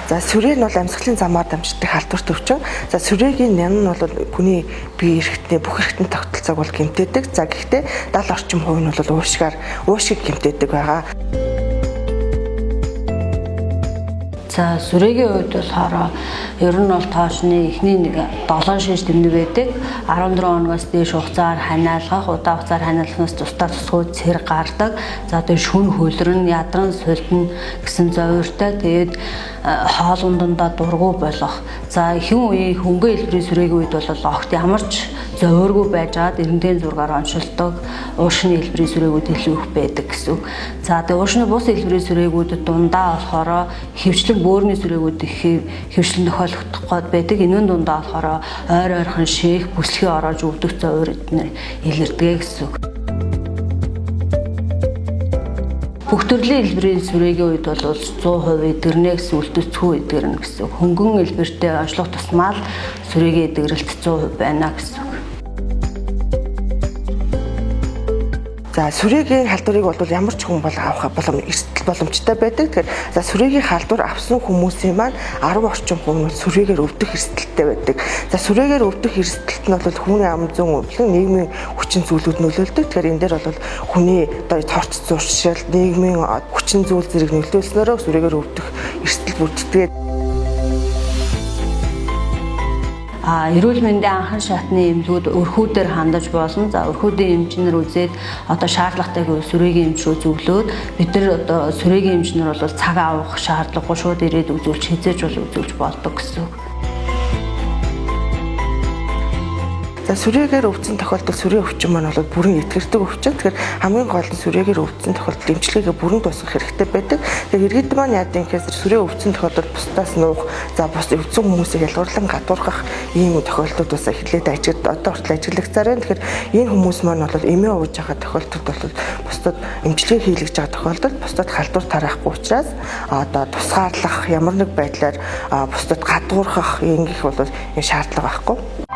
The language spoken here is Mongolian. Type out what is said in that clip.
За сүрээ нь бол амьсгалын замаар дамждаг халдвар төвчин. За сүрээгийн ням нь бол хүний бие эрхтний бүх эрхтний тогтолцоог бол гэмтээдэг. За гэхдээ 70 орчим хувь нь бол уушиг гэмтээдэг байгаа. За сүрээгийн хувьд болохоор ер нь бол тоочны эхний 7 шиш тэмдэг байдаг. 14 хоногоос дээш хугацаар ханиалгах, удаан хугацаар ханиалгахнаас тусдаа тусгай цэрэг гардаг. За тэгээд шүн хөлрөн, ядран султан гэсэн зовёртой. Тэгээд хоолунд дундаа дургу болох. За ихэнх үеийн хөнгөн хэлбэрийн сүрээгийн үед бол огт ямар ч зовиоргүй байжгаад эрдэнэт зургаар оншилдог уушны хэлбэрийн сүрээгүүд илүү их байдаг гэсэн. За тэгээд уушны бус хэлбэрийн сүрээгүүдэд дундаа болохоор хөвчлэн бөөрийн сүрээгүүд их хөвчлэн тохиолдох гээд байдаг. Энийн дундаа болохоор ойрхон шээх, бүслэхий ороож өвдөх зовиор эднэр илэрдэг гэсэн. Бүх төрлийн хэлбэрийн сүрээгийн үед бол 100% эдгэрнэ гэсэн үлдэцгүй эдгэрнэ гэсэн. Хөнгөн хэлбэртэй онцлог тусмаа л сүрээгийн эдгэрэлт 100% байна гэсэн. За сүрээгийн халдварыг бол ямар ч хүн бол авах боломжтой байдаг. Тэгэхээр за сүрээгийн халдвар авсан хүмүүсийн маань 10 орчим хувь нь сүрээгээр өвдөх эрсдэлтэй байдаг. За сүрээгээр өвдөх эрсдэлт нь бол хүний ам зүйн өвлөн нийгмийн хүчин зүйлүүд нөлөөлдөг. Тэгэхээр энэ дээр бол хүний одоо торч зуршил, нийгмийн хүчин зүйл зэрэг нөлөөлснөөрөө сүрээгээр өвдөх эрсдэл бүрддэг. Эрүүл мэндийн анхан шатны эмнэлгүүд өрхүүдээр хандаж болно. За өрхүүдийн эмчнэр үзээд одоо шаардлагатай сүрээгийн эмч рүү зөвлөөд бид нар одоо сүрээгийн эмчнэр бол цаг авах шаардлагагүй шууд ирээд үзүүлж хязээж бол үзүүлж болдог гэсэн. За сүрээгээр өвдсөн тохиолдолд сүрээ өвчин маань бол бүрэн эдгэрдэг өвчин. Тэгэхээр хамгийн гол нь сүрээгээр өвдсөн тохиолдолд эмчилгээгээ бүрэн дуусгах хэрэгтэй байдаг. Тэгэхээр иргэд маань яа гэвэл сүрээ өвдсөн тохиолдолд бусдаас нуух, за бус өвдсөн хүмүүсийг ялгуурлан гадуурхах ийм тохиолдлууд бас эхлээд одоо хүртэл ажиглагцаар байна. Тэгэхээр энэ хүмүүс маань бол эмээ ууж байгаа тохиолдолд бол бусдад эмчилгээ хийлгэж байгаа тохиолдолд бусдад халдвар тараахгүй учраас одоо тусгаарлах ямар нэг байдлаар бусдад гадуурхах ингэх бол энэ шаардлага байхгүй.